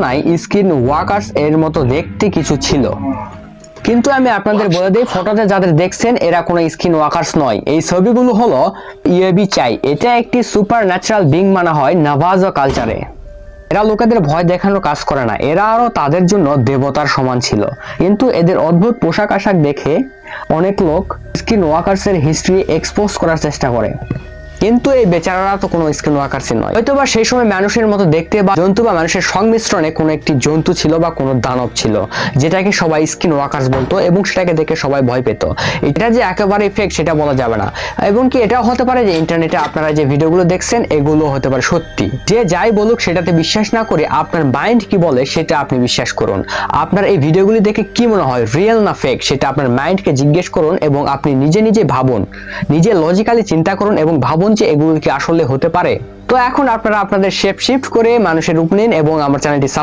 নাই skin workers এর মতো দেখতে কিছু ছিল, কিন্তু আমি আপনাদের বলে দিই, ফটোতে যাদের দেখছেন এরা কোনো স্কিন ওয়াকার্স নয়। এই ছবিগুলো হলো ইয়েবি চাই। এটা একটি সুপার ন্যাচারাল বিং মানা হয় নাভাজো কালচারে। এরা লোকেদের ভয় দেখানোর কাজ করে না, এরা আরো তাদের জন্য দেবতার সমান ছিল। কিন্তু এদের অদ্ভুত পোশাক আশাক দেখে অনেক লোক স্কিন ওয়াকার্স এর হিস্ট্রি এক্সপোজ করার চেষ্টা করে, কিন্তু এই বেচারারা তো কোনো স্কিন ওয়াকার্সই নয়। হয়তোবা সেই সময় মানুষের মতো দেখতে বা জন্তু বা মানুষের সংমিশ্রণে কোনো একটি জন্তু ছিল বা কোনো দানব ছিল, যেটাকে সবাই স্কিন ওয়াকার্স বলতো এবং সেটাকে দেখে সবাই ভয় পেত। এটা যে একেবারে ফেক সেটা বলা যাবে না, এবং কি এটাও হতে পারে যে ইন্টারনেটে আপনারা যে ভিডিওগুলো দেখছেন এগুলো হতে পারে সত্যি। যে যাই বলুক সেটাতে বিশ্বাস না করে আপনার মাইন্ড কি বলে সেটা আপনি বিশ্বাস করুন। আপনার এই ভিডিওগুলি দেখে কি মনে হয়, রিয়েল না ফেক, সেটা আপনার মাইন্ডকে জিজ্ঞেস করুন এবং আপনি নিজে নিজে ভাবুন, নিজে লজিক্যালি চিন্তা করুন এবং ভাবুন যে এগুলো কি আসলে হতে পারে। তো এখন আপনারা আপনাদের শেপ শিফট করে মানুষের রূপ নিন এবং আমার চ্যানেলটি সাবস্ক্রাইব